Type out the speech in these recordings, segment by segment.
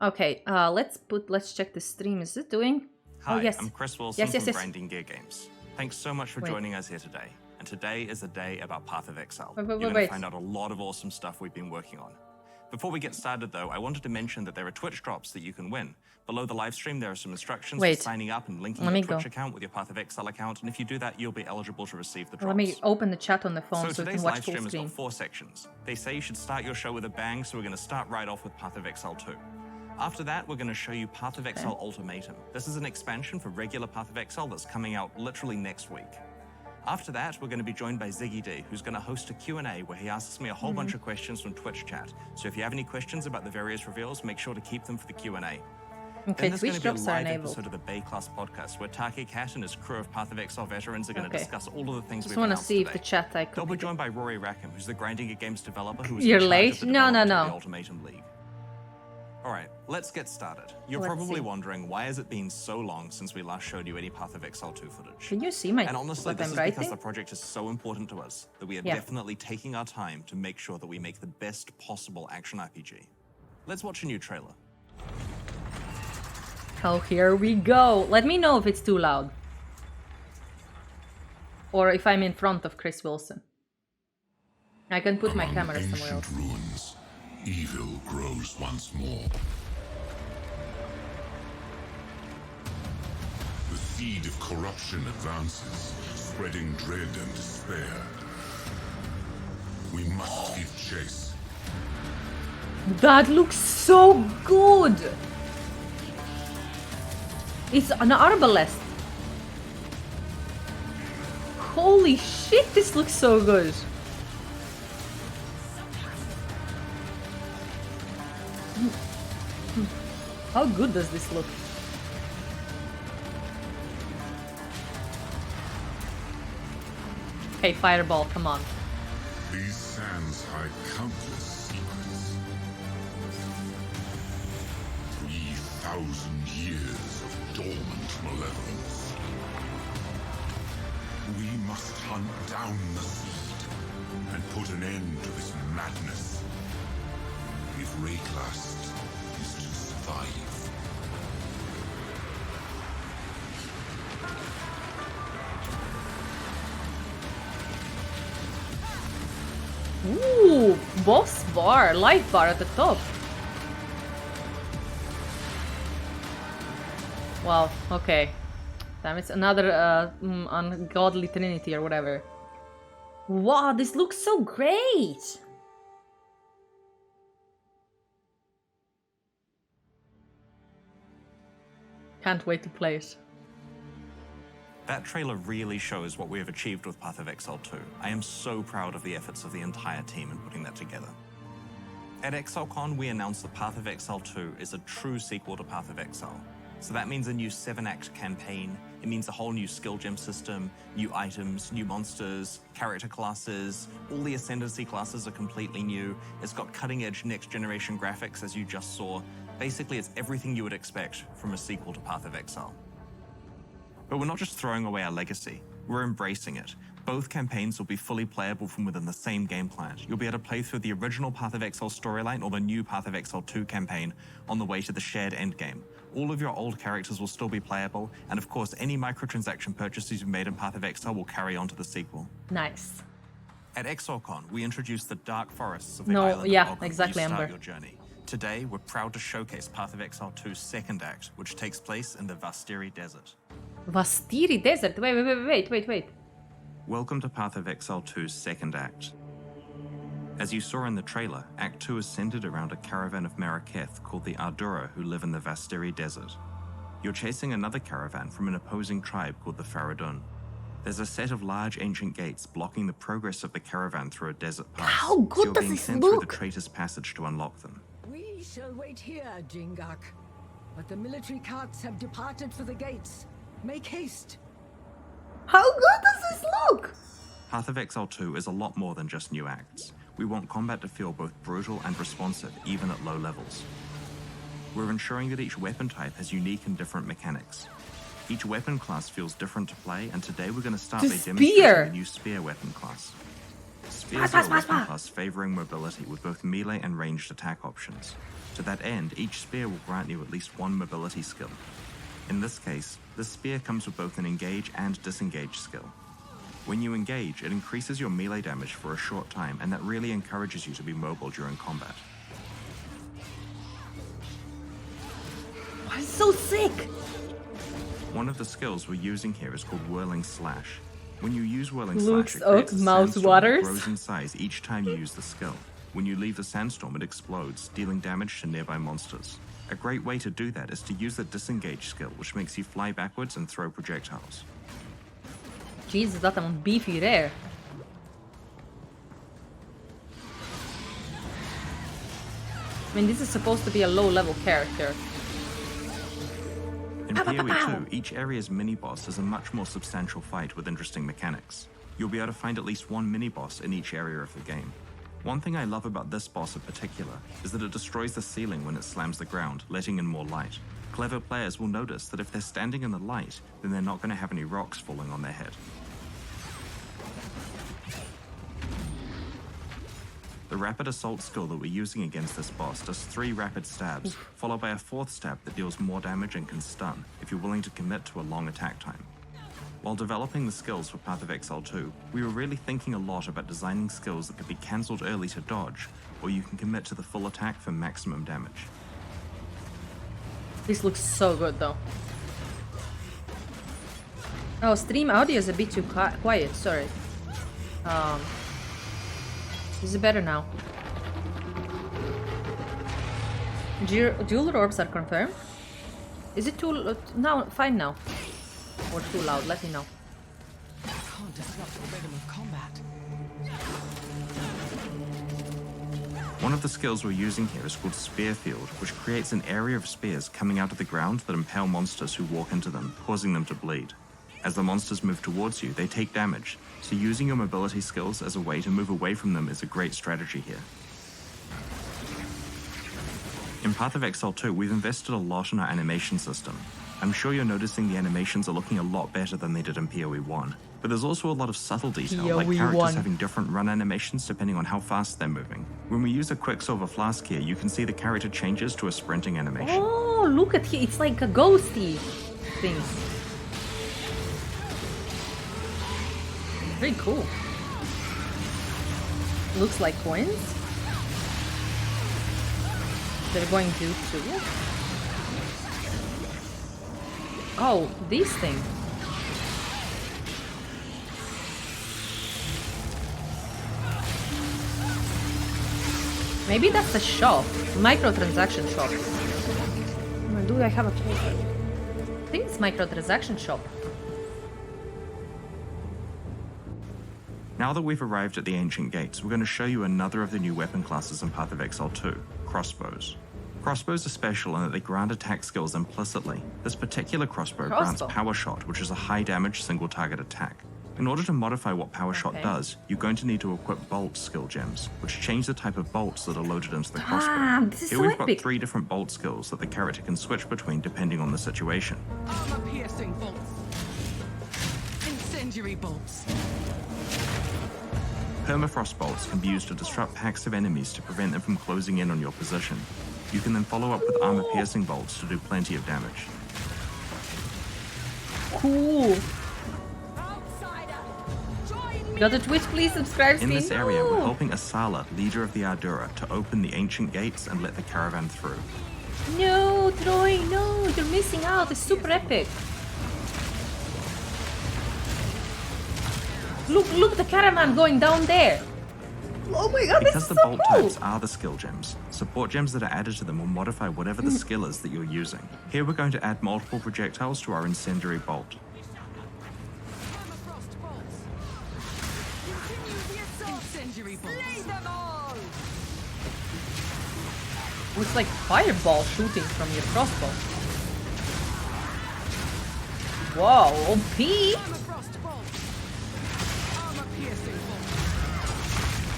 Okay, let's check the stream. Is it doing? Hi, Oh, yes. I'm Chris Wilson Yes. from Grinding Gear Games. Thanks so much for joining us here today. And today is a day about Path of Exile. You're going to find out a lot of awesome stuff we've been working on. Before we get started, though, I wanted to mention that there are Twitch drops that you can win. Below the live stream, there are some instructions for signing up and linking your Twitch account with your Path of Exile account. And if you do that, you'll be eligible to receive the drops. Let me open the chat on the phone so we can watch full today's live stream screen. has got 4 sections. They say you should start your show with a bang, so we're going to start right off with Path of Exile 2. After that, we're going to show you Path of Exile Ultimatum. This is an expansion for regular Path of Exile that's coming out literally next week. After that, we're going to be joined by Ziggy D, who's going to host a Q&A where he asks me a whole bunch of questions from Twitch chat. So if you have any questions about the various reveals, make sure to keep them for the Q&A. Okay, then there's going to be a live enabled. episode of the Bay Class podcast where Take Cat and his crew of Path of Exile veterans are going to discuss all of the things we've announced today. Just want to see if the chat I could. They'll be joined by Rory Rackham, who's the Grinding Games developer who was You're in charge late? of the No. development of the Ultimatum League. All right, let's get started. You're probably wondering, why has it been so long since we last showed you any Path of Exile 2 footage? Can you see my And honestly, this is because the project is so important to us that we are definitely taking our time to make sure that we make the best possible action RPG. Let's watch a new trailer. Oh, here we go. Let me know if it's too loud. Or if I'm in front of Chris Wilson. I can put my camera somewhere else. Ruins, evil grows once more. The seed of corruption advances, spreading dread and despair. We must give chase. That looks so good! It's an arbalest. Holy shit, this looks so good. How good does this look? Okay, fireball, come on. These sands hide countless secrets. 3,000 years of dormant malevolence. We must hunt down the seed and put an end to this madness. If Rayclast is to survive. Ooh, boss bar, life bar at the top. Wow, okay. Damn, it's another ungodly trinity or whatever. Wow, this looks so great! Can't wait to play it. That trailer really shows what we have achieved with Path of Exile 2. I am so proud of the efforts of the entire team in putting that together. At ExileCon, we announced that Path of Exile 2 is a true sequel to Path of Exile. So that means a new 7-act campaign, it means a whole new skill gem system, new items, new monsters, character classes, all the Ascendancy classes are completely new, it's got cutting-edge next-generation graphics as you just saw. Basically, it's everything you would expect from a sequel to Path of Exile. But we're not just throwing away our legacy, we're embracing it. Both campaigns will be fully playable from within the same game client. You'll be able to play through the original Path of Exile storyline or the new Path of Exile 2 campaign on the way to the shared endgame. All of your old characters will still be playable, and of course, any microtransaction purchases you made in Path of Exile will carry on to the sequel. Nice. At ExileCon, we introduced the dark forests of the island of Ogre exactly, where you start Amber. your journey. Today, we're proud to showcase Path of Exile 2's second act, which takes place in the Vastiri Desert. Vastiri Desert? Wait. Welcome to Path of Exile 2's second act. As you saw in the trailer, Act 2 is centered around a caravan of Maraketh called the Ardura who live in the Vastiri Desert. You're chasing another caravan from an opposing tribe called the Faradun. There's a set of large ancient gates blocking the progress of the caravan through a desert pass. How good so does you're being this sent through the look? Traitor's Passage to unlock them. We shall wait here, Jingak. But the military carts have departed for the gates. Make haste. How good does this look? Path of Exile 2 is a lot more than just new acts. We want combat to feel both brutal and responsive, even at low levels. We're ensuring that each weapon type has unique and different mechanics. Each weapon class feels different to play, and today we're going to start by demonstrating the new spear weapon class. Spears are a weapon class favoring mobility with both melee and ranged attack options. To that end, each spear will grant you at least one mobility skill. In this case, the spear comes with both an engage and disengage skill. When you engage, it increases your melee damage for a short time, and that really encourages you to be mobile during combat. It's so sick! One of the skills we're using here is called Whirling Slash. When you use Whirling Looks Slash, it creates a mouth sandstorm waters. that grows in size each time you use the skill. When you leave the sandstorm, it explodes, dealing damage to nearby monsters. A great way to do that is to use the disengage skill, which makes you fly backwards and throw projectiles. Jesus, dat een beefy rare. I mean, this is supposed to be a low-level character. In PoE 2, each area's mini-boss is a much more substantial fight with interesting mechanics. You'll be able to find at least one mini-boss in each area of the game. One thing I love about this boss in particular is that it destroys the ceiling when it slams the ground, letting in more light. Clever players will notice that if they're standing in the light, then they're not going to have any rocks falling on their head. The rapid assault skill that we're using against this boss does 3 rapid stabs, followed by a 4th stab that deals more damage and can stun, if you're willing to commit to a long attack time. While developing the skills for Path of Exile 2, we were really thinking a lot about designing skills that could be cancelled early to dodge, or you can commit to the full attack for maximum damage. This looks so good though. Oh, stream audio is a bit too quiet, sorry. Is it better now? Dual orbs are confirmed. Is it too now? Fine now, or too loud? Let me know. Can't disrupt the rhythm of combat. One of the skills we're using here is called Spear Field, which creates an area of spears coming out of the ground that impale monsters who walk into them, causing them to bleed. As the monsters move towards you, they take damage, so using your mobility skills as a way to move away from them is a great strategy here. In Path of Exile 2, we've invested a lot in our animation system. I'm sure you're noticing the animations are looking a lot better than they did in PoE 1, but there's also a lot of subtle detail, like characters having different run animations depending on how fast they're moving. When we use a Quicksilver Flask here, you can see the character changes to a sprinting animation. Oh, look at here! It's like a ghosty thing. Very cool. Looks like coins. They're going to do too. Oh, this thing. Maybe that's a shop. Microtransaction shop. Do I have a paper? I think it's microtransaction shop. Now that we've arrived at the Ancient Gates, we're going to show you another of the new weapon classes in Path of Exile 2, crossbows. Crossbows are special in that they grant attack skills implicitly. This particular crossbow grants Power Shot, which is a high damage single target attack. In order to modify what Power Shot does, you're going to need to equip bolt skill gems, which change the type of bolts that are loaded into the crossbow. Here we've got 3 different bolt skills that the character can switch between depending on the situation. Armor-piercing bolts. Incendiary bolts. Permafrost bolts can be used to disrupt packs of enemies to prevent them from closing in on your position. You can then follow up with armor-piercing bolts to do plenty of damage. Cool. Got a Twitch, please subscribe. In this area, we're helping Asala, leader of the Ardura, to open the ancient gates and let the caravan through. No, Troy, no, you're missing out. It's super epic. Look, the caravan going down there. Oh my god, because this is the so bolt cool. types are the skill gems, support gems that are added to them will modify whatever the skill is that you're using. Here we're going to add multiple projectiles to our incendiary bolt. Incendiary bolts. Looks like fireball shooting from your crossbow. Wow, OP!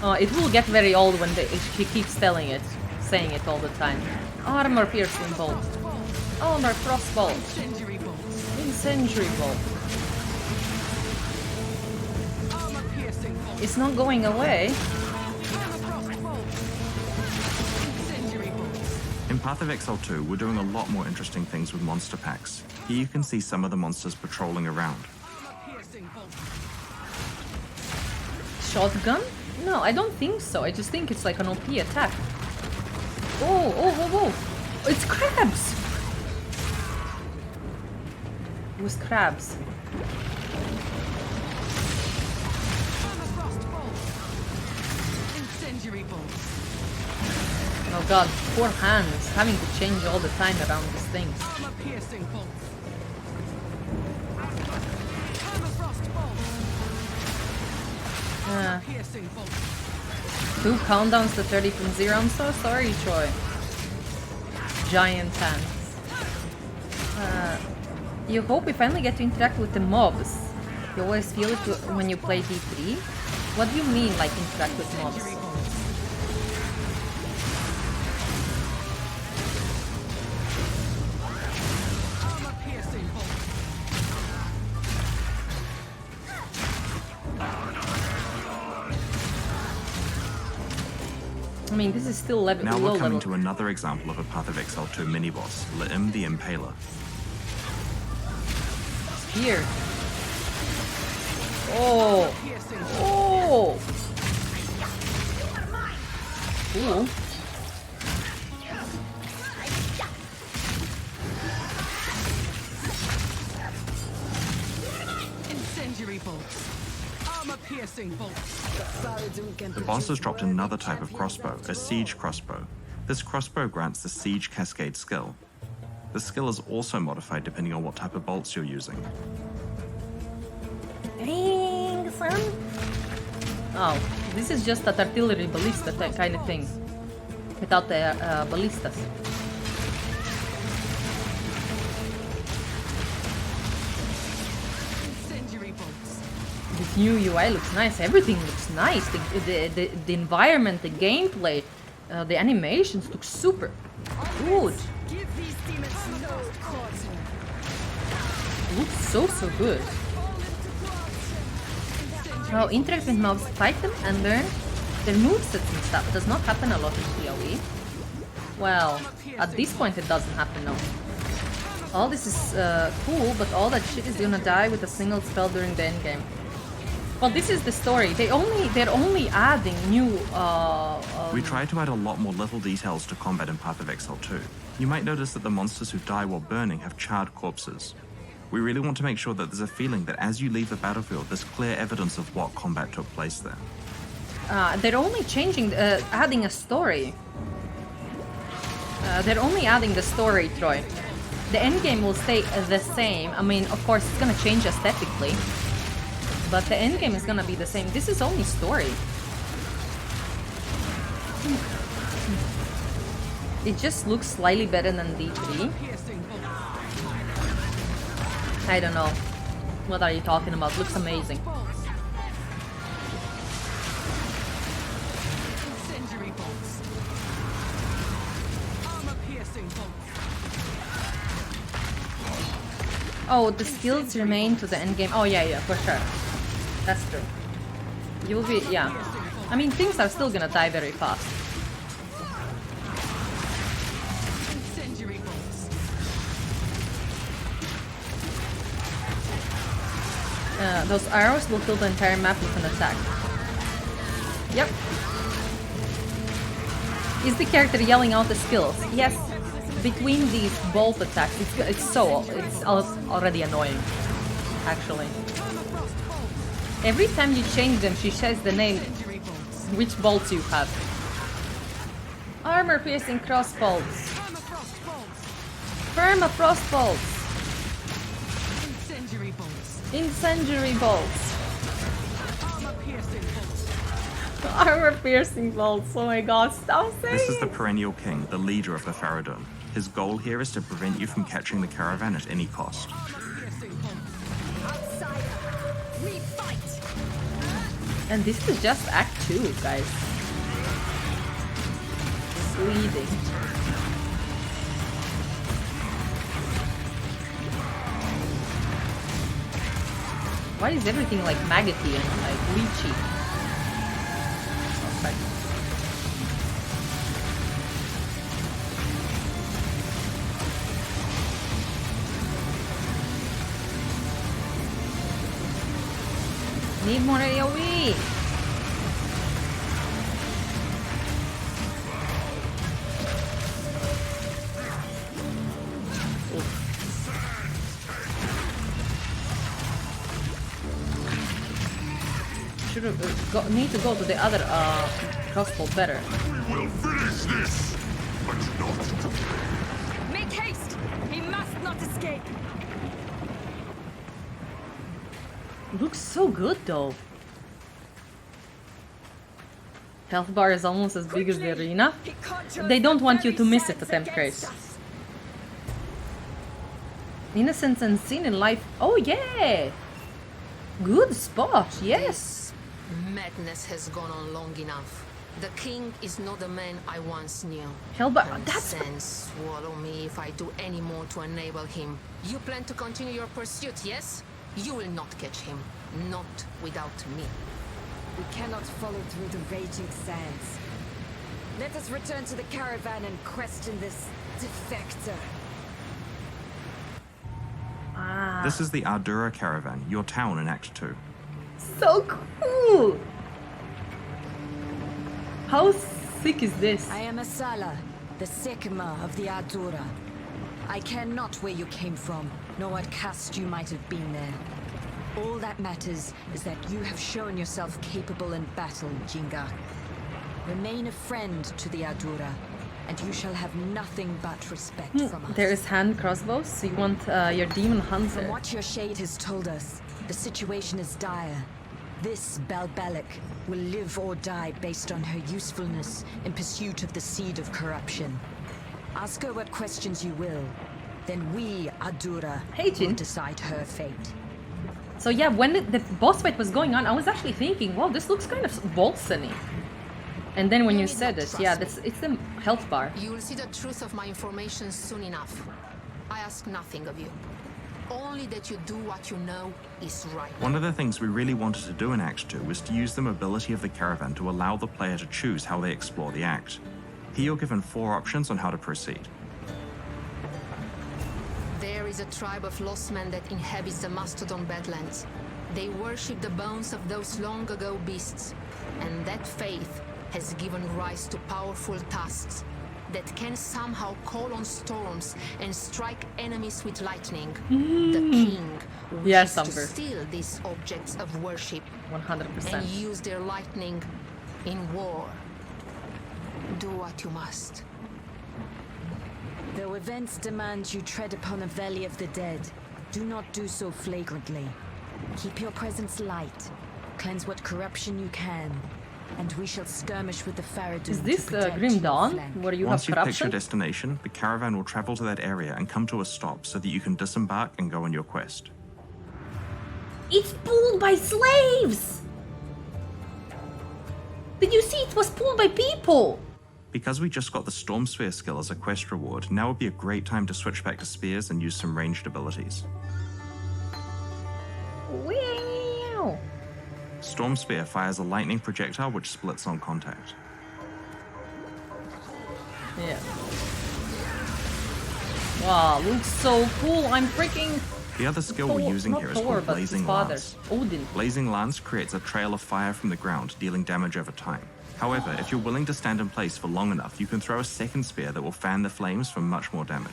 Oh, it will get very old when she keeps saying it all the time. Armor piercing bolt. Armor frost bolt. Incendiary bolts. Incendiary bolt. Armor-piercing bolts. It's not going away. In Path of Exile 2, we're doing a lot more interesting things with monster packs. Here you can see some of the monsters patrolling around. Shotgun? No, I don't think so. I just think it's like an OP attack. Oh, oh, oh, oh! It's crabs! It was crabs. Oh god, poor hands, having to change all the time around these things. Two countdowns to 30 from 0. I'm so sorry, Troy. Giant hands. You hope we finally get to interact with the mobs. You always feel it when you play D3? What do you mean, like, interact with mobs? I mean, this is still low Now level. we're coming to another example of a Path of Exile 2 mini-boss, Li'im the Impaler. Here. Oh! Oh! Cool. Incendiary bolts. Armor-piercing bolts. The boss has dropped another type of crossbow, a siege crossbow. This crossbow grants the siege cascade skill. The skill is also modified depending on what type of bolts you're using. Dang, son. Oh, this is just an artillery ballista kind of thing. Without the ballistas. This new UI looks nice. Everything looks nice. The environment, the gameplay, the animations look super good. Looks so good. Now interact with mobs, fight them, and learn their movesets and stuff. It does not happen a lot in PoE. Well, at this point it doesn't happen now. All this is cool, but all that shit is gonna die with a single spell during the endgame. Well, this is the story. They're only adding new. We try to add a lot more little details to combat in Path of Exile 2. You might notice that the monsters who die while burning have charred corpses. We really want to make sure that there's a feeling that as you leave the battlefield, there's clear evidence of what combat took place there. They're only changing, adding a story. They're only adding the story, Troy. The endgame will stay the same. I mean, of course, it's gonna change aesthetically. But the endgame is gonna be the same. This is only story. It just looks slightly better than D3. I don't know. What are you talking about? Looks amazing. Oh, the skills remain to the endgame. Oh yeah, for sure. That's true. You will be, yeah. I mean, things are still gonna die very fast. Those arrows will fill the entire map with an attack. Yep. Is the character yelling out the skills? Yes. Between these bolt attacks, it's already annoying, actually. Every time you change them, she says the name, which bolts you have. Armor-piercing crossbolts. Permafrost bolts. Incendiary bolts. Armor-piercing bolts. Oh my god, stop saying This is the perennial king, the leader of the Faradon. His goal here is to prevent you from catching the caravan at any cost. And this is just Act 2, guys. It's leading. Why is everything like maggoty and like leechy? Need more AoE! Should have need to go to the other crossbow better. We'll finish this, but not today. Make haste! He must not escape! Looks so good though. Health bar is almost as big as the arena. They don't want you to miss it, Attempt Grace. Innocence and sin in life. Oh yeah! Good spot, yes! Madness has gone on long enough. The king is not the man I once knew. Hellbar, that's... Sense swallow me if I do any more to enable him. You plan to continue your pursuit, yes? You will not catch him. Not without me. We cannot follow through the raging sands. Let us return to the caravan and question this defector. Ah, This is the Ardura Caravan, your town in Act 2. so cool! How sick is this? I am Asala, the Sekima of the Ardura. I care not where you came from, nor what caste you might have been there. All that matters is that you have shown yourself capable in battle, Jinga. Remain a friend to the Ardura, and you shall have nothing but respect from us. There is hand crossbows, so you want your demon hunter. From what your shade has told us, the situation is dire. This Balbalic will live or die based on her usefulness in pursuit of the seed of corruption. Ask her what questions you will, then we, Ardura, Hey, will Jin. decide her fate. So yeah, when the boss fight was going on, I was actually thinking, wow, this looks kind of Bolson-y. And then when you said it, yeah, it's the health bar. You will see the truth of my information soon enough. I ask nothing of you. Only that you do what you know is right. One of the things we really wanted to do in Act 2 was to use the mobility of the caravan to allow the player to choose how they explore the act. Here you're given 4 options on how to proceed. There is a tribe of lost men that inhabits the Mastodon Badlands. They worship the bones of those long ago beasts, and that faith has given rise to powerful tusks that can somehow call on storms and strike enemies with lightning. The king Yes, wishes to Umber. steal these objects of worship 100%. and use their lightning in war. Do what you must. Though events demand you tread upon a valley of the dead, do not do so flagrantly. Keep your presence light. Cleanse what corruption you can, and we shall skirmish with the Faradun. Is this to protect Grim your Dawn, flank. where you Once have you've picked corruption? your destination, the caravan will travel to that area and come to a stop so that you can disembark and go on your quest. It's pulled by slaves! Did you see it was pulled by people? Because we just got the Storm Spear skill as a quest reward, now would be a great time to switch back to spears and use some ranged abilities. Wow! Storm Spear fires a lightning projectile which splits on contact. Yeah. Wow, looks so cool. I'm freaking The other skill we're using not here is Thor, called but his Blazing father, Lance. Odin. Blazing Lance creates a trail of fire from the ground, dealing damage over time. However, if you're willing to stand in place for long enough, you can throw a second spear that will fan the flames for much more damage.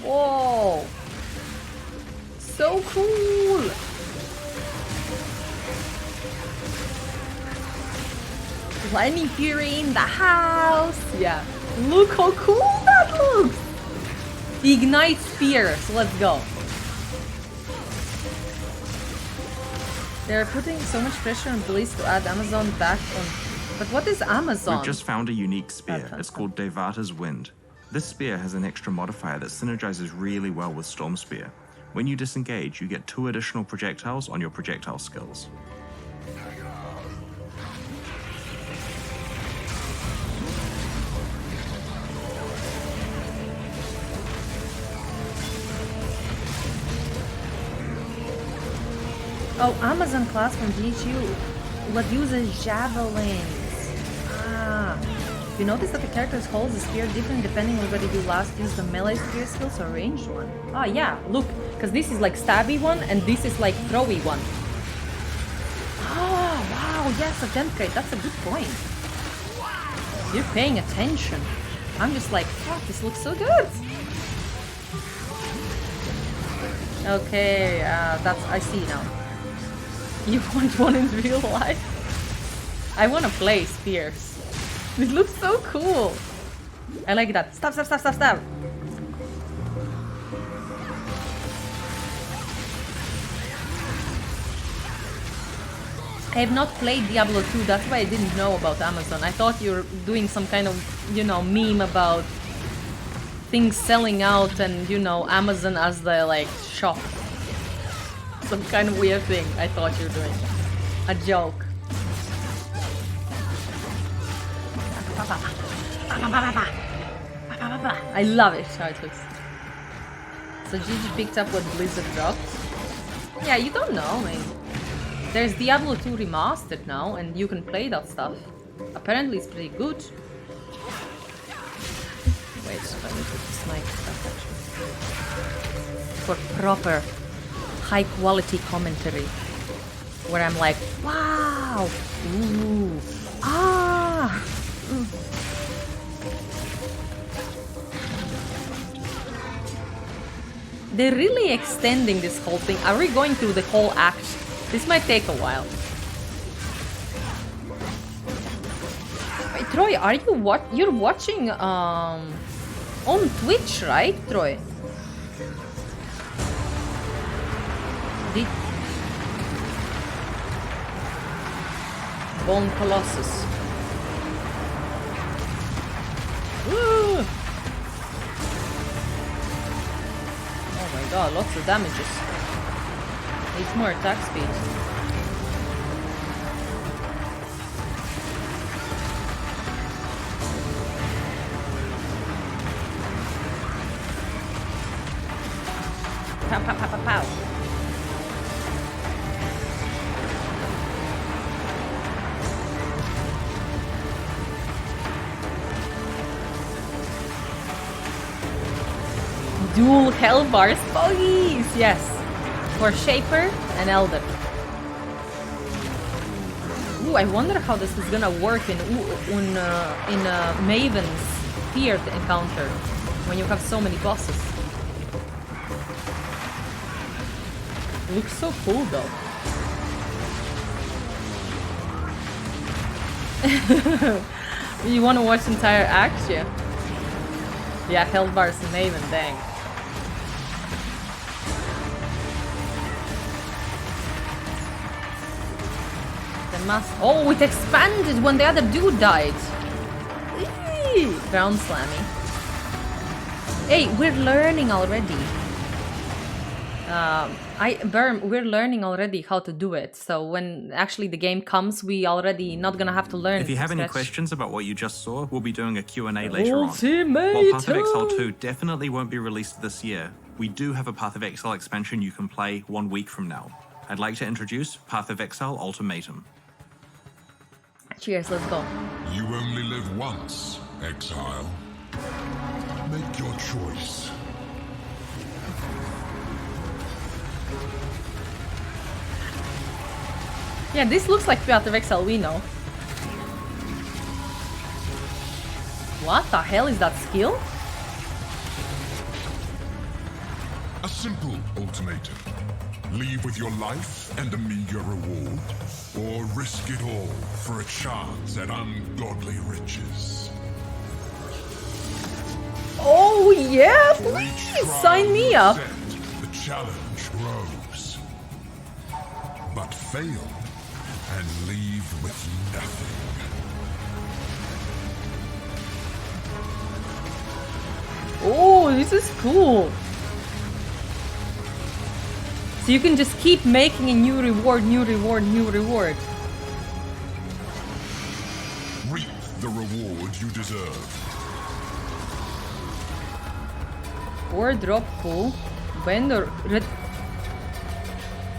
Whoa! So cool! Lightning Fury in the house! Yeah. Look how cool that looks! Ignite Spear, so let's go. They're putting so much pressure on Blizz to add Amazon back on... But what is Amazon? We've just found a unique spear. That's It's called Devata's Wind. This spear has an extra modifier that synergizes really well with Storm Spear. When you disengage, you get 2 additional projectiles on your projectile skills. Oh, Amazon class from GHU. What uses javelins? Ah. You notice that the character holds the spear different depending on whether you last used the melee spear skills or ranged one. Ah, yeah, look, because this is like stabby one and this is like throwy one. wow, yes, a gem crate. That's a good point. You're paying attention. I'm just like, fuck, this looks so good. Okay, that's, I see now. You want one in real life? I want to play Spears. It looks so cool. I like that. Stop, stop, stop, stop, stop. I have not played Diablo 2, that's why I didn't know about Amazon. I thought you were doing some kind of, you know, meme about things selling out and, you know, Amazon as the, like, shop. Some kind of weird thing I thought you were doing. A joke. I love it how it looks. So Gigi picked up what Blizzard dropped. Yeah, you don't know, man. There's Diablo 2 Remastered now, and you can play that stuff. Apparently it's pretty good. Wait, let me put this mic stuff actually. For proper, high quality commentary. Where I'm like, wow! Ooh! Ah! They're really extending this whole thing. Are we going through the whole act? This might take a while. Wait, Troy, are you what? You're watching on Twitch, right, Troy? Bone Colossus. Woo! Oh my god, lots of damages. Needs more attack speed. Pow, pow, pow, pow, pow. Dual hell bars, bogies! Yes. For Shaper and Elder. Ooh, I wonder how this is gonna work in Maven's tiered encounter when you have so many bosses. Looks so cool though. You wanna watch the entire act? Yeah, hell bars and Maven, dang. Oh, it expanded when the other dude died. Eee! Ground slamming. Hey, we're learning already. We're learning already how to do it. So when actually the game comes, we already not gonna have to learn. If you have any questions about what you just saw, we'll be doing a Q&A later on. Ultimatum! While Path of Exile 2 definitely won't be released this year, we do have a Path of Exile expansion you can play 1 week from now. I'd like to introduce Path of Exile Ultimatum. Cheers, let's go. You only live once, exile. Make your choice. Yeah, this looks like Path of Exile we know. What the hell is that skill? A simple ultimatum. Leave with your life and a meager reward, or risk it all for a chance at ungodly riches. Oh yeah, For please each trial sign me you up. accept, the challenge grows. But fail and leave with nothing. Oh, this is cool. So you can just keep making a new reward, new reward, new reward. Reap the reward you deserve. Or drop pool. Vendor.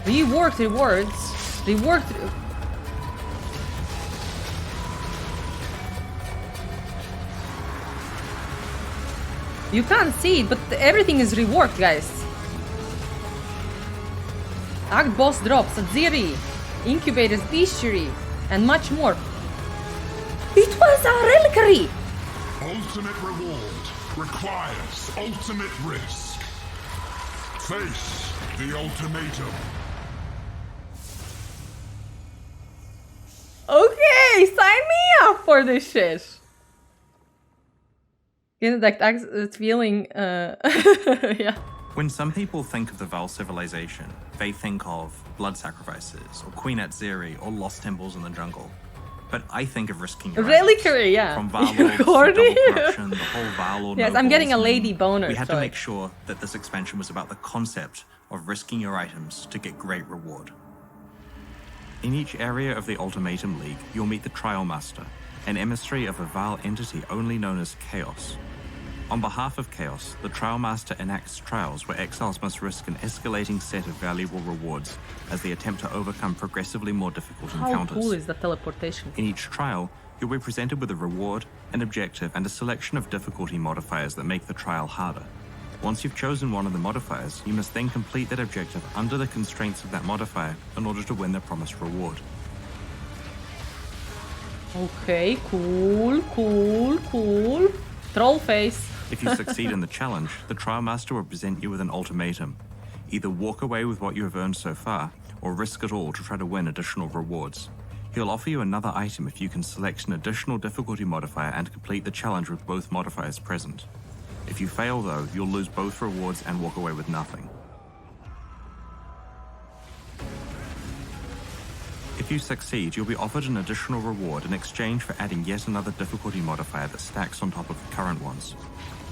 Reworked rewards. Reworked. You can't see it, but everything is reworked, guys. Act boss drops at Ziri. Incubator's Bestiary, and much more. It was a reliquary! Ultimate reward requires ultimate risk. Face the ultimatum. Okay, sign me up for this shit. It's feeling, yeah. When some people think of the Val civilization, they think of blood sacrifices, or Queen Atziri, or lost temples in the jungle. But I think of risking your Reliquary, yeah. From Val Lords to double corruption, the whole Val Lord Yes, I'm getting a nobles, lady boner. We had to so make sure that this expansion was about the concept of risking your items to get great reward. In each area of the Ultimatum League, you'll meet the Trial Master, an emissary of a Val entity only known as Chaos. On behalf of Chaos, the Trial Master enacts trials where exiles must risk an escalating set of valuable rewards as they attempt to overcome progressively more difficult encounters. How cool is the teleportation? In each trial, you'll be presented with a reward, an objective, and a selection of difficulty modifiers that make the trial harder. Once you've chosen one of the modifiers, you must then complete that objective under the constraints of that modifier in order to win the promised reward. Okay, cool. Troll face. If you succeed in the challenge, the Trial Master will present you with an ultimatum. Either walk away with what you have earned so far, or risk it all to try to win additional rewards. He'll offer you another item if you can select an additional difficulty modifier and complete the challenge with both modifiers present. If you fail though, you'll lose both rewards and walk away with nothing. If you succeed, you'll be offered an additional reward in exchange for adding yet another difficulty modifier that stacks on top of the current ones.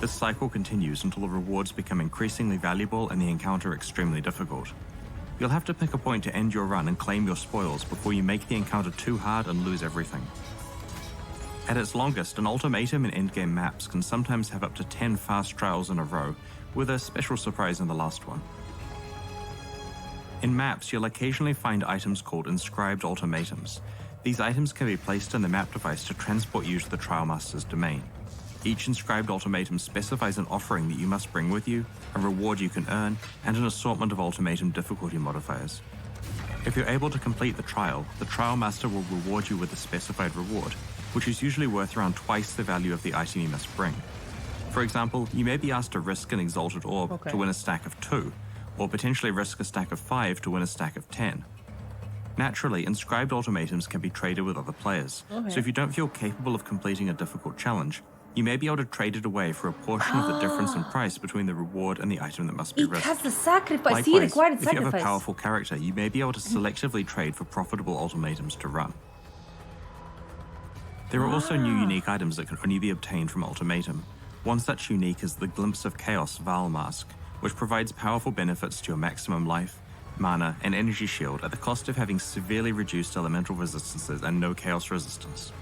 This cycle continues until the rewards become increasingly valuable and the encounter extremely difficult. You'll have to pick a point to end your run and claim your spoils before you make the encounter too hard and lose everything. At its longest, an ultimatum in endgame maps can sometimes have up to 10 fast trials in a row, with a special surprise in the last one. In maps, you'll occasionally find items called inscribed ultimatums. These items can be placed in the map device to transport you to the Trial Master's domain. Each inscribed ultimatum specifies an offering that you must bring with you, a reward you can earn, and an assortment of ultimatum difficulty modifiers. If you're able to complete the Trial Master will reward you with a specified reward, which is usually worth around twice the value of the item you must bring. For example, you may be asked to risk an Exalted Orb to win a stack of 2, or potentially risk a stack of 5 to win a stack of 10. Naturally, inscribed ultimatums can be traded with other players, so if you don't feel capable of completing a difficult challenge, you may be able to trade it away for a portion of the difference in price between the reward and the item that must be risked. It has the sacrifice. Likewise, See, required if sacrifice. you have a powerful character, you may be able to selectively trade for profitable ultimatums to run. There are also new unique items that can only be obtained from Ultimatum. One such unique is the Glimpse of Chaos Val Mask, which provides powerful benefits to your maximum life, mana, and energy shield at the cost of having severely reduced elemental resistances and no chaos resistance.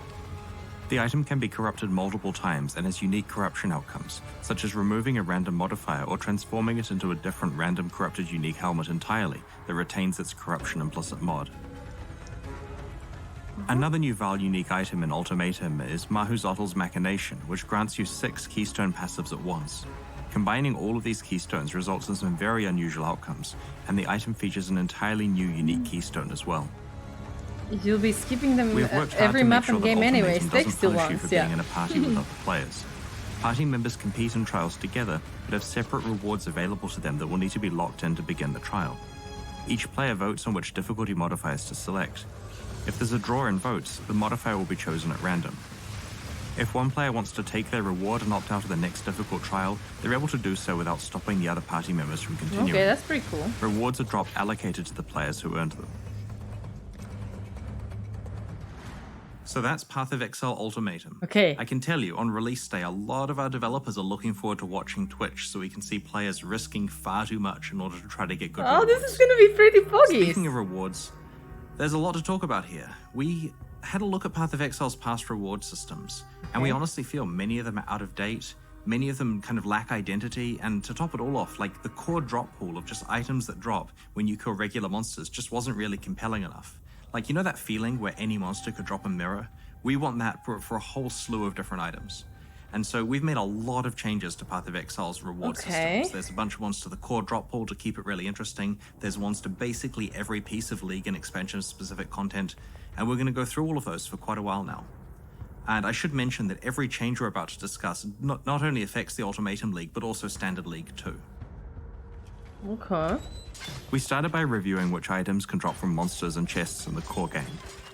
The item can be corrupted multiple times and has unique corruption outcomes, such as removing a random modifier or transforming it into a different random corrupted unique helmet entirely that retains its corruption implicit mod. Another new Val unique item in Ultimatum is Mahuzottl's Machination, which grants you 6 keystone passives at once. Combining all of these keystones results in some very unusual outcomes, and the item features an entirely new unique keystone as well. You'll be skipping them We've worked hard every to make map sure and that game anyways. Ultimatum Takes doesn't two punish you ones, for being in a party with other players. Party members compete in trials together, but have separate rewards available to them that will need to be locked in to begin the trial. Each player votes on which difficulty modifiers to select. If there's a draw in votes, the modifier will be chosen at random. If one player wants to take their reward and opt out of the next difficult trial, they're able to do so without stopping the other party members from continuing. Okay, that's pretty cool. Rewards are dropped allocated to the players who earned them. So that's Path of Exile Ultimatum. Okay. I can tell you, on release day, a lot of our developers are looking forward to watching Twitch so we can see players risking far too much in order to try to get good rewards. Oh, this is gonna be pretty foggy. Speaking of rewards, there's a lot to talk about here. We had a look at Path of Exile's past reward systems, and we honestly feel many of them are out of date, many of them kind of lack identity, and to top it all off, like the core drop pool of just items that drop when you kill regular monsters just wasn't really compelling enough. Like, you know that feeling where any monster could drop a mirror? We want that for a whole slew of different items. And so we've made a lot of changes to Path of Exile's reward systems. There's a bunch of ones to the core drop pool to keep it really interesting. There's ones to basically every piece of League and expansion-specific content. And we're going to go through all of those for quite a while now. And I should mention that every change we're about to discuss not only affects the Ultimatum League, but also Standard League too. Okay. We started by reviewing which items can drop from monsters and chests in the core game.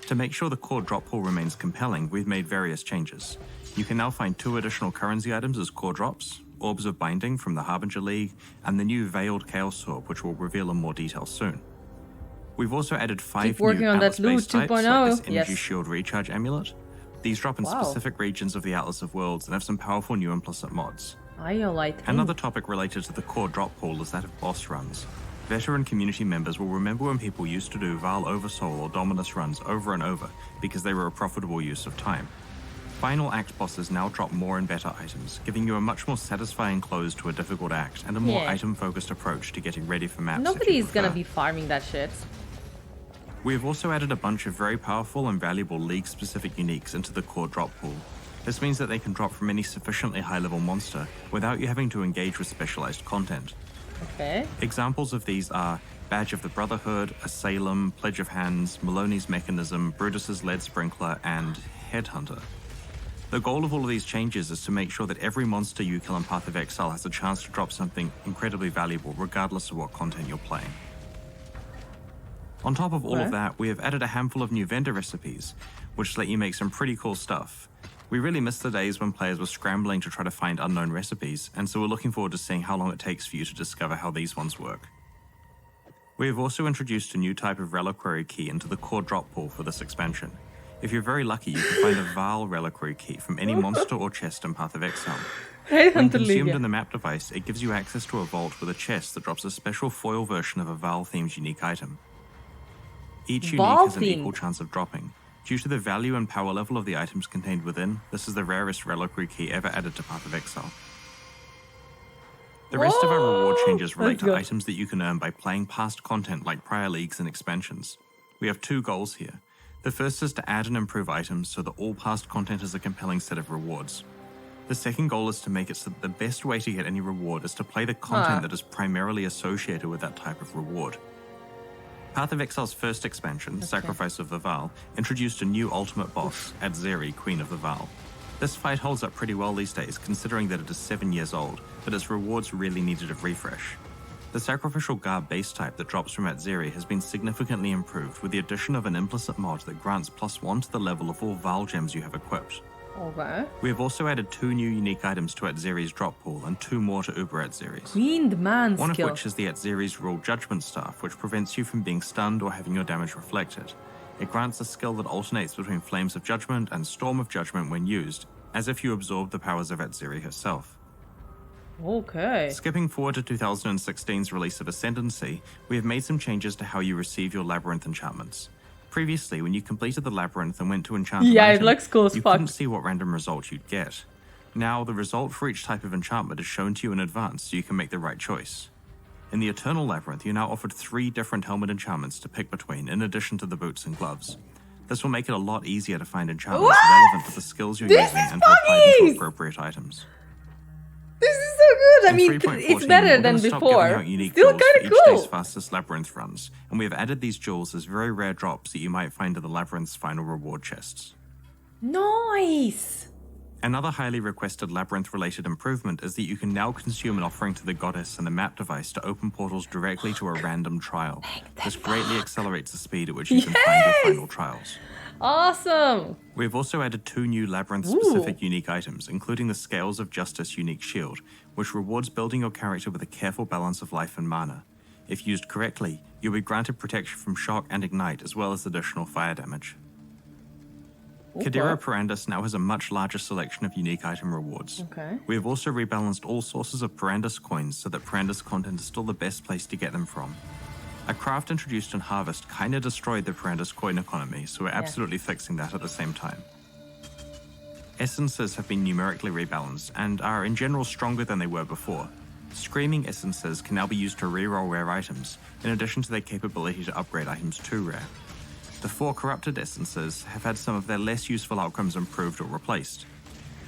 To make sure the core drop pool remains compelling, we've made various changes. You can now find 2 additional currency items as core drops, Orbs of Binding from the Harbinger League, and the new Veiled Chaos Orb, which we'll reveal in more detail soon. We've also added 5 new Atlas-based types, like this Energy Shield Recharge Amulet. These drop in specific regions of the Atlas of Worlds and have some powerful new implicit mods. Another topic related to the core drop pool is that of boss runs. Veteran community members will remember when people used to do Val Oversoul or Dominus runs over and over because they were a profitable use of time. Final act bosses now drop more and better items, giving you a much more satisfying close to a difficult act and a more item-focused approach to getting ready for maps. Nobody's gonna be farming that shit. We have also added a bunch of very powerful and valuable League-specific uniques into the core drop pool. This means that they can drop from any sufficiently high-level monster without you having to engage with specialized content. Okay. Examples of these are Badge of the Brotherhood, Asylum, Pledge of Hands, Maloney's Mechanism, Brutus's Lead Sprinkler, and Headhunter. The goal of all of these changes is to make sure that every monster you kill in Path of Exile has a chance to drop something incredibly valuable, regardless of what content you're playing. On top of all of that, we have added a handful of new vendor recipes, which let you make some pretty cool stuff. We really miss the days when players were scrambling to try to find unknown recipes, and so we're looking forward to seeing how long it takes for you to discover how these ones work. We have also introduced a new type of reliquary key into the core drop pool for this expansion. If you're very lucky, you can find a Val reliquary key from any monster or chest in Path of Exile. When consumed in the map device, it gives you access to a vault with a chest that drops a special foil version of a Val-themed unique item. Each unique has an equal chance of dropping. Due to the value and power level of the items contained within, this is the rarest reliquary key ever added to Path of Exile. The rest of our reward changes relate to items that you can earn by playing past content like prior leagues and expansions. We have 2 goals here. The first is to add and improve items so that all past content is a compelling set of rewards. The second goal is to make it so that the best way to get any reward is to play the content that is primarily associated with that type of reward. Path of Exile's first expansion, Sacrifice of the Val, introduced a new ultimate boss, Adzeri, Queen of the Val. This fight holds up pretty well these days, considering that it is 7 years old, but its rewards really needed a refresh. The Sacrificial Garb base type that drops from Adzeri has been significantly improved with the addition of an implicit mod that grants +1 to the level of all Val gems you have equipped. Okay. We have also added 2 new unique items to Adzeri's drop pool and 2 more to Uber Adzeri's. Queen man One skill. of which is the Adzeri's Rule Judgment Staff, which prevents you from being stunned or having your damage reflected. It grants a skill that alternates between Flames of Judgment and Storm of Judgment when used, as if you absorbed the powers of Adzeri herself. Okay. Skipping forward to 2016's release of Ascendancy, we have made some changes to how you receive your Labyrinth enchantments. Previously, when you completed the Labyrinth and went to enchant an item, it looks cool as you fuck. couldn't see what random result you'd get. Now, the result for each type of enchantment is shown to you in advance so you can make the right choice. In the Eternal Labyrinth, you're now offered 3 different helmet enchantments to pick between, in addition to the boots and gloves. This will make it a lot easier to find enchantments relevant to the skills you're using and to apply them to appropriate items. This is so good. I In mean, 3.14, it's better we're than gonna stop before. giving out unique Still jewels for kind of each cool. day's fastest Labyrinth runs, and we have added these jewels as very rare drops that you might find in the Labyrinth's final reward chests. Nice. Another highly requested Labyrinth-related improvement is that you can now consume an offering to the goddess and the map device to open portals directly to a random trial. This greatly accelerates the speed at which you can find your final trials. Awesome. We have also added 2 new Labyrinth-specific unique items, including the Scales of Justice unique shield, which rewards building your character with a careful balance of life and mana. If used correctly, you'll be granted protection from shock and ignite, as well as additional fire damage. Kadira Perandus now has a much larger selection of unique item rewards. Okay. We have also rebalanced all sources of Perandus coins so that Perandus content is still the best place to get them from. A craft introduced in Harvest kinda destroyed the Perandus coin economy, so we're absolutely fixing that at the same time. Essences have been numerically rebalanced and are in general stronger than they were before. Screaming Essences can now be used to reroll rare items, in addition to their capability to upgrade items to rare. The 4 Corrupted Essences have had some of their less useful outcomes improved or replaced.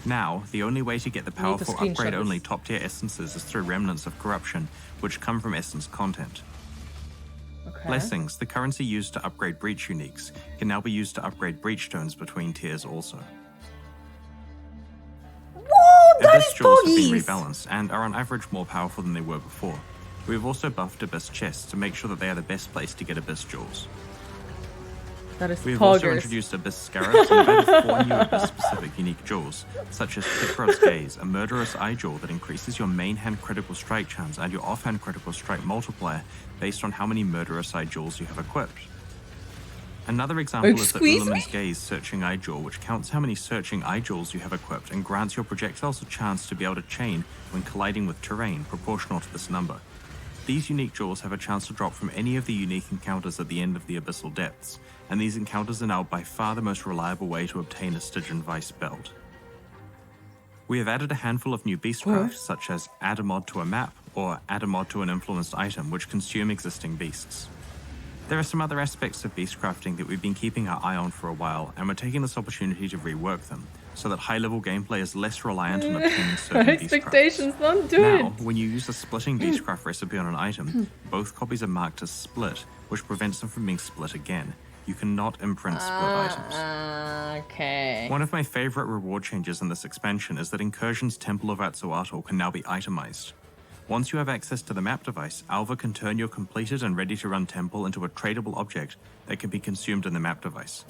Now, the only way to get the to powerful screenshot upgrade-only this. top-tier essences is through remnants of corruption, which come from essence content. Okay. Blessings, the currency used to upgrade breach uniques, can now be used to upgrade breach stones between tiers also. Whoa, that Abyss is jewels have been doggies! rebalanced and are on average more powerful than they were before. We have also buffed Abyss chests to make sure that they are the best place to get Abyss jewels. That is We have also poggers. introduced Abyss Scarabs and added 4 new Abyss-specific unique jewels, such as Pitrod's Gaze, a murderous eye jewel that increases your main hand critical strike chance and your offhand critical strike multiplier based on how many murderous eye jewels you have equipped. Another example is the Excuse me? Ultimatum Gaze Searching Eye Jewel, which counts how many searching eye jewels you have equipped and grants your projectiles a chance to be able to chain when colliding with terrain proportional to this number. These unique jewels have a chance to drop from any of the unique encounters at the end of the Abyssal Depths, and these encounters are now by far the most reliable way to obtain a Stygian Vice belt. We have added a handful of new beastcrafts, such as add a mod to a map, or add a mod to an influenced item, which consume existing beasts. There are some other aspects of beast crafting that we've been keeping our eye on for a while, and we're taking this opportunity to rework them, so that high-level gameplay is less reliant on obtaining certain beast crafts. Expectations, don't do Now, it! when you use a splitting beastcraft recipe on an item, both copies are marked as split, which prevents them from being split again. You cannot imprint split items. Okay. One of my favorite reward changes in this expansion is that Incursion's Temple of Atsuato can now be itemized. Once you have access to the map device, Alva can turn your completed and ready-to-run temple into a tradable object that can be consumed in the map device.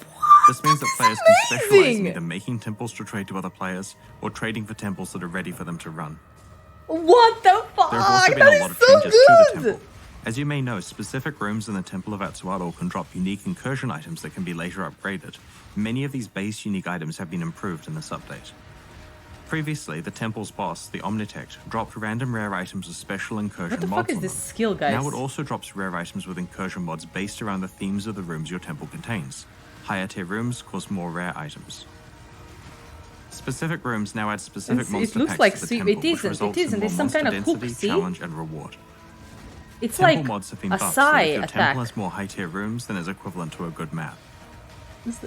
This means that players can specialize in amazing! either making temples to trade to other players or trading for temples that are ready for them to run. What the fuck? There have also been That a lot is of so changes to the good! temple. As you may know, specific rooms in the Temple of Atsuato can drop unique incursion items that can be later upgraded. Many of these base unique items have been improved in this update. Previously, the temple's boss, the Omnitect, dropped random rare items with special incursion What the mods fuck is on this them. skill, guys? Now it also drops rare items with incursion mods based around the themes of the rooms your temple contains. Higher tier rooms cause more rare items. Specific rooms now add specific It monster looks packs like to the sweet- temple, it which isn't, results it in isn't. more It's some monster kind of hook, density, see? challenge, and reward. It's Temple like mods have been a buffed, so that Psy if your attack. temple has more high tier rooms, then it's equivalent to a good map. We Some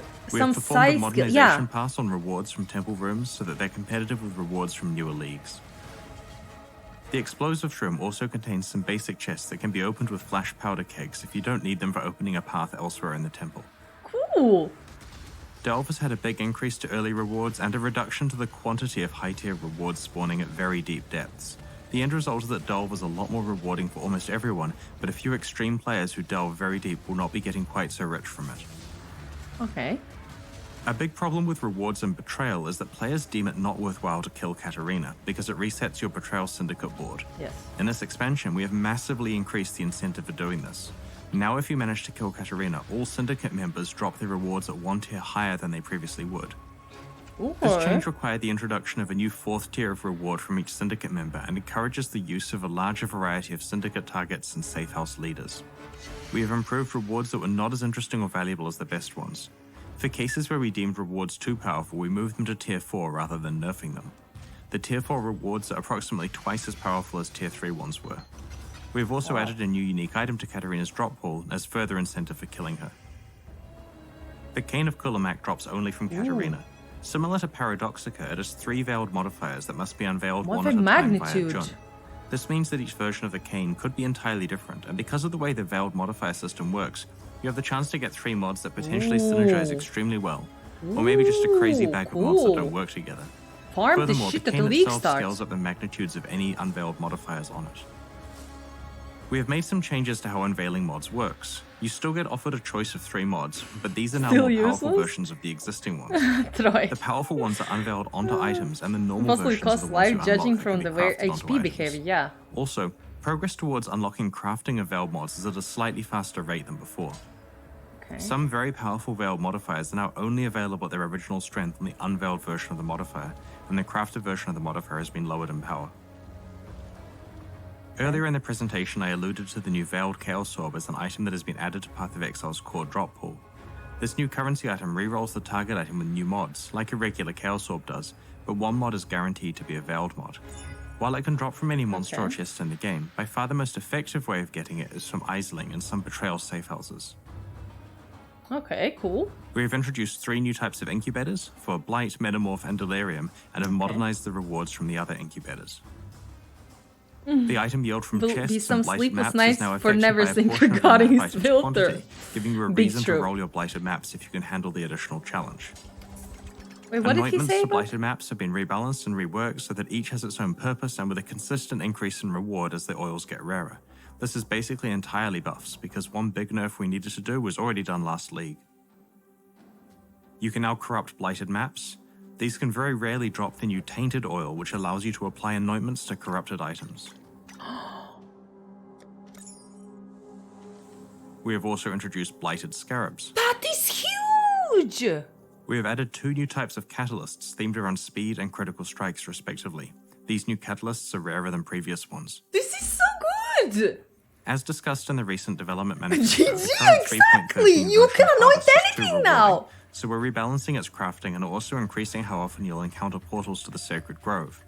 have performed a Psy skill. modernization Yeah. pass on rewards from temple rooms so that they're competitive with rewards from newer leagues. The explosives room also contains some basic chests that can be opened with flash powder kegs if you don't need them for opening a path elsewhere in the temple. Cool. Delve has had a big increase to early rewards and a reduction to the quantity of high tier rewards spawning at very deep depths. The end result is that Delve is a lot more rewarding for almost everyone, but a few extreme players who delve very deep will not be getting quite so rich from it. Okay. A big problem with rewards and Betrayal is that players deem it not worthwhile to kill Katarina, because it resets your Betrayal Syndicate board. Yes. In this expansion, we have massively increased the incentive for doing this. Now if you manage to kill Katarina, all Syndicate members drop their rewards at 1 tier higher than they previously would. This change required the introduction of a new 4th tier of reward from each Syndicate member and encourages the use of a larger variety of Syndicate targets and safe house leaders. We have improved rewards that were not as interesting or valuable as the best ones. For cases where we deemed rewards too powerful, we moved them to tier 4 rather than nerfing them. The tier 4 rewards are approximately twice as powerful as tier 3 ones were. We have also added a new unique item to Katarina's drop pool as further incentive for killing her. The Cane of Kulamak drops only from Katarina. Similar to Paradoxica, it has 3 veiled modifiers that must be unveiled What one at a a time magnitude. via Jun. This means that each version of the cane could be entirely different, and because of the way the veiled modifier system works, you have the chance to get 3 mods that potentially synergize extremely well, or maybe just a crazy bag of mods that cool. don't work together. Farm the Furthermore, shit the that the cane league itself starts. scales up the magnitudes of any unveiled modifiers on it. We have made some changes to how unveiling mods works. You still get offered a choice of 3 mods, but these are now Still more powerful useless? versions of the existing ones. Troy. The powerful ones are unveiled onto items, and the normal Possibly versions are cost the ones you live judging unlock that from can the be very crafted onto HP items. behavior, yeah. Also, progress towards unlocking crafting of veiled mods is at a slightly faster rate than before. Okay. Some very powerful veiled modifiers are now only available at their original strength on the unveiled version of the modifier, and the crafted version of the modifier has been lowered in power. Earlier in the presentation, I alluded to the new Veiled Chaos Orb as an item that has been added to Path of Exile's core drop pool. This new currency item rerolls the target item with new mods, like a regular Chaos Orb does, but one mod is guaranteed to be a Veiled mod. While it can drop from any monster or chest in the game, by far the most effective way of getting it is from Isling and some Betrayal safe houses. Okay, cool. We've introduced 3 new types of incubators for Blight, Metamorph, and Delirium, and have modernized the rewards from the other incubators. The item yield from Will be chests some and blighted sleepless maps nights is now for affected never by a seeing portion of the regarding map his item's filter. quantity, giving you a Big reason true. to roll your blighted maps if you can handle the additional challenge. Wait, what did he Anointments say to about? blighted maps have been rebalanced and reworked so that each has its own purpose and with a consistent increase in reward as the oils get rarer. This is basically entirely buffs, because one big nerf we needed to do was already done last league. You can now corrupt blighted maps. These can very rarely drop the new tainted oil, which allows you to apply anointments to corrupted items. We have also introduced Blighted Scarabs. That is huge! We have added 2 new types of catalysts themed around speed and critical strikes, respectively. These new catalysts are rarer than previous ones. This is so good! As discussed in the recent development manager, GG, the current 3.13 exactly! You version can of anoint Harvest is too anything rewarding. now! So we're rebalancing its crafting and also increasing how often you'll encounter portals to the Sacred Grove.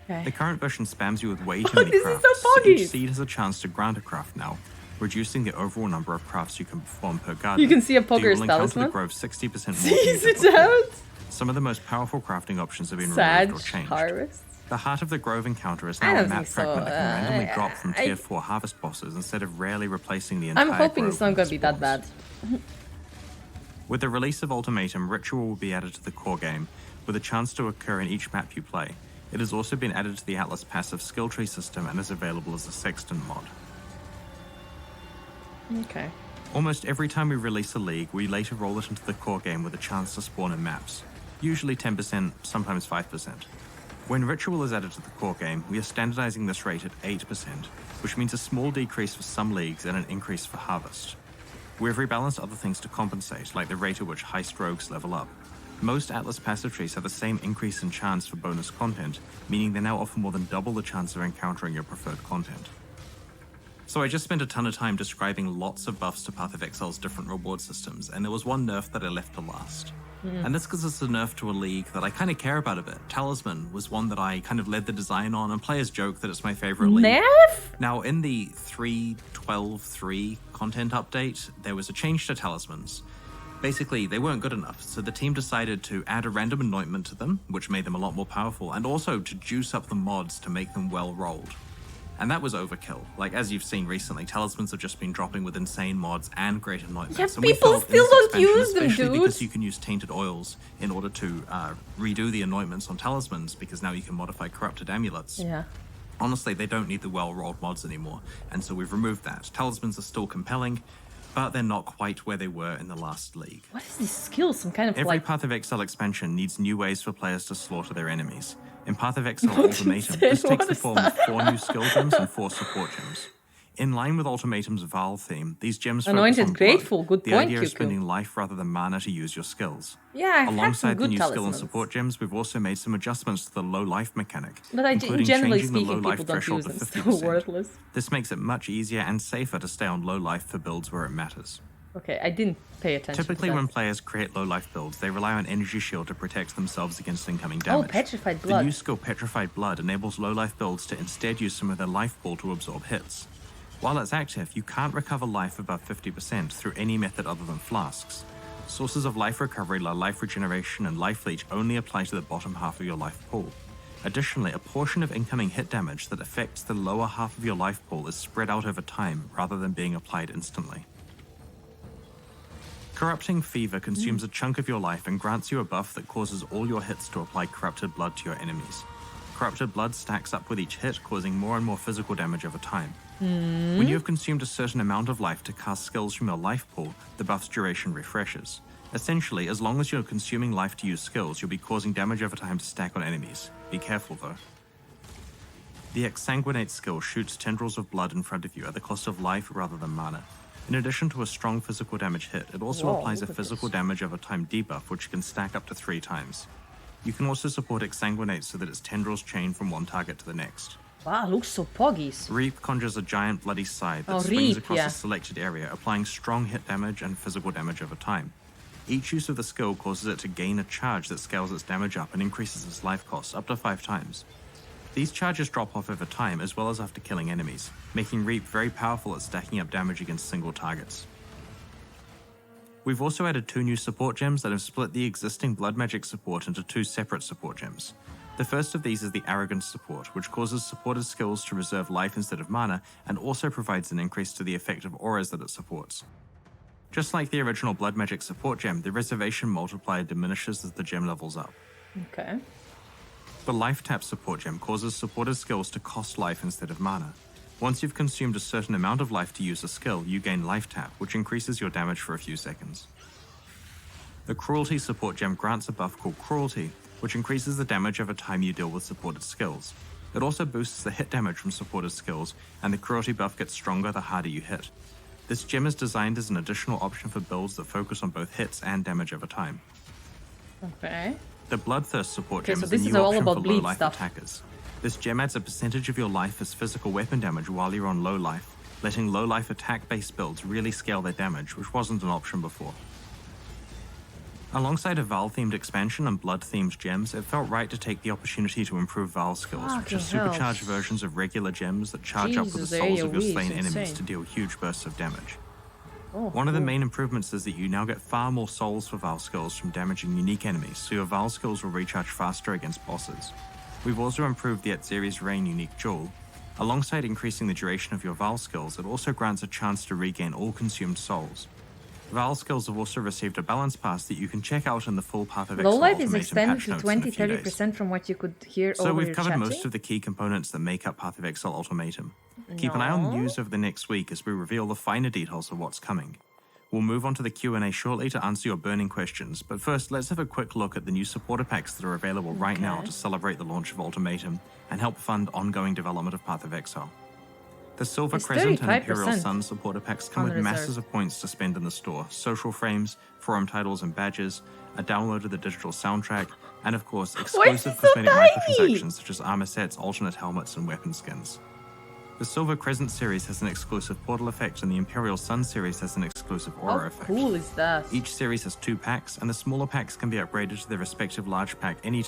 Okay. The current version spams you with way too many This is crafts, so so each foggy. seed has a chance to grant a craft now, reducing the overall number of crafts you can perform per garden. You can see a So you Pogger's will encounter the talisman. grove 60% more than Tease you it did before. out! Some of the most powerful crafting options have been Sag removed or changed. harvest. The Heart of the Grove encounter is I now a don't map think so. fragment that can randomly drop from I- tier 4 harvest bosses instead of rarely replacing the entire I'm hoping grove it's not when gonna it be that spawns. bad. With the release of Ultimatum, Ritual will be added to the core game, with a chance to occur in each map you play. It has also been added to the Atlas passive skill tree system and is available as a Sextant mod. Okay. Almost every time we release a league, we later roll it into the core game with a chance to spawn in maps. Usually 10%, sometimes 5%. When Ritual is added to the core game, we are standardizing this rate at 8%, which means a small decrease for some leagues and an increase for Harvest. We have rebalanced other things to compensate, like the rate at which heist rogues level up. Most Atlas passive trees have the same increase in chance for bonus content, meaning they now offer more than double the chance of encountering your preferred content. So I just spent a ton of time describing lots of buffs to Path of Exile's different reward systems, and there was one nerf that I left to last. And that's because it's a nerf to a league that I kind of care about a bit. Talisman was one that I kind of led the design on, and players joke that it's my favorite league. Nerf? Now, in the 3.12.3 content update, there was a change to talismans. Basically, they weren't good enough, so the team decided to add a random anointment to them, which made them a lot more powerful, and also to juice up the mods to make them well-rolled. And that was overkill. Like, as you've seen recently, talismans have just been dropping with insane mods and great anointments. Yeah, And we people felt in still this don't expansion, use them, especially dude. because you can use tainted oils in order to redo the anointments on talismans, because now you can modify corrupted amulets. Yeah. Honestly, they don't need the well-rolled mods anymore, and so we've removed that. Talismans are still compelling, but they're not quite where they were in the last league. What is this skill? Some kind of Every like... Path of Exile expansion needs new ways for players to slaughter their enemies. In Path of Exile What Ultimatum, is this it? takes What the is form of that? 4 new skill gems and 4 support gems. In line with Ultimatum's Val theme, these gems focus Anointed on Grateful, blood. good The point, idea is QQ. spending life rather than mana to use your skills. Yeah, I've had some Alongside the good new skill and talismans. support gems, we've also made some adjustments to the low life mechanic, But including generally changing the speaking, low life people don't threshold use to them, so 50%. worthless. This makes it much easier and safer to stay on low life for builds where it matters. Okay, I didn't pay attention Typically, to that. when players create low life builds, they rely on Energy Shield to protect themselves against incoming damage. Oh, Petrified The Blood. new skill Petrified Blood enables low life builds to instead use some of their life pool to absorb hits. While it's active, you can't recover life above 50% through any method other than flasks. Sources of life recovery like life regeneration and life leech only apply to the bottom half of your life pool. Additionally, a portion of incoming hit damage that affects the lower half of your life pool is spread out over time rather than being applied instantly. Corrupting Fever consumes a chunk of your life and grants you a buff that causes all your hits to apply Corrupted Blood to your enemies. Corrupted Blood stacks up with each hit, causing more and more physical damage over time. When you have consumed a certain amount of life to cast skills from your life pool, the buff's duration refreshes. Essentially, as long as you're consuming life to use skills, you'll be causing damage over time to stack on enemies. Be careful though. The Exsanguinate skill shoots tendrils of blood in front of you at the cost of life rather than mana. In addition to a strong physical damage hit, it also Whoa, applies a look at physical this. damage over time debuff, which can stack up to 3 times. You can also support Exsanguinate so that its tendrils chain from one target to the next. Wow, looks so poggies. Reap conjures a giant bloody scythe that Oh, swings Reap, across yeah. a selected area, applying strong hit damage and physical damage over time. Each use of the skill causes it to gain a charge that scales its damage up and increases its life cost up to 5 times. These charges drop off over time as well as after killing enemies, making Reap very powerful at stacking up damage against single targets. We've also added 2 new support gems that have split the existing blood magic support into 2 separate support gems. The first of these is the Arrogance support, which causes supporters' skills to reserve life instead of mana, and also provides an increase to the effect of auras that it supports. Just like the original blood magic support gem, the reservation multiplier diminishes as the gem levels up. Okay. The Life Tap support gem causes supporters' skills to cost life instead of mana. Once you've consumed a certain amount of life to use a skill, you gain Life Tap, which increases your damage for a few seconds. The Cruelty support gem grants a buff called Cruelty, which increases the damage over time you deal with supported skills. It also boosts the hit damage from supported skills, and the Cruelty buff gets stronger the harder you hit. This gem is designed as an additional option for builds that focus on both hits and damage over time. Okay. The Bloodthirst support Okay, gem so is a this is new all option about for bleed low-life stuff. attackers. This gem adds a percentage of your life as physical weapon damage while you're on low life, letting low-life attack-based builds really scale their damage, which wasn't an option before. Alongside a Val-themed expansion and blood-themed gems, it felt right to take the opportunity to improve Val skills, which are Fucking hell. supercharged versions of regular gems that charge up with the Jesus, souls of your AoE is slain enemies insane. to deal huge bursts of damage. Oh, One of the cool. main improvements is that you now get far more souls for Val skills from damaging unique enemies, so your Val skills will recharge faster against bosses. We've also improved the Atziri's Reign unique jewel. Alongside increasing the duration of your Val skills, it also grants a chance to regain all consumed souls. Val skills have also received a balance pass that you can check out in the full Path of Exile Low life is Ultimatum extended patch to notes in a few days. 20-30% from what you could hear So over we've your covered chatting. most of the key components that make up Path of Exile Ultimatum. Keep an eye on news over the next week as we reveal the finer details of what's coming. We'll move on to the Q&A shortly to answer your burning questions, but first let's have a quick look at the new supporter packs that are available right now to celebrate the launch of Ultimatum and help fund ongoing development of Path of Exile. The Silver It's Crescent and 35% Imperial Sun supporter packs come with unreserved. masses of points to spend in the store, social frames, forum titles and badges, a download of the digital soundtrack, and of course exclusive so cosmetic tiny? microtransactions such as armor sets, alternate helmets, and weapon skins. The Silver Crescent series has an exclusive portal effect, and the Imperial Sun series has an exclusive aura How effect. cool is that? Each series has 2 packs, and the smaller packs can be upgraded to their respective large pack any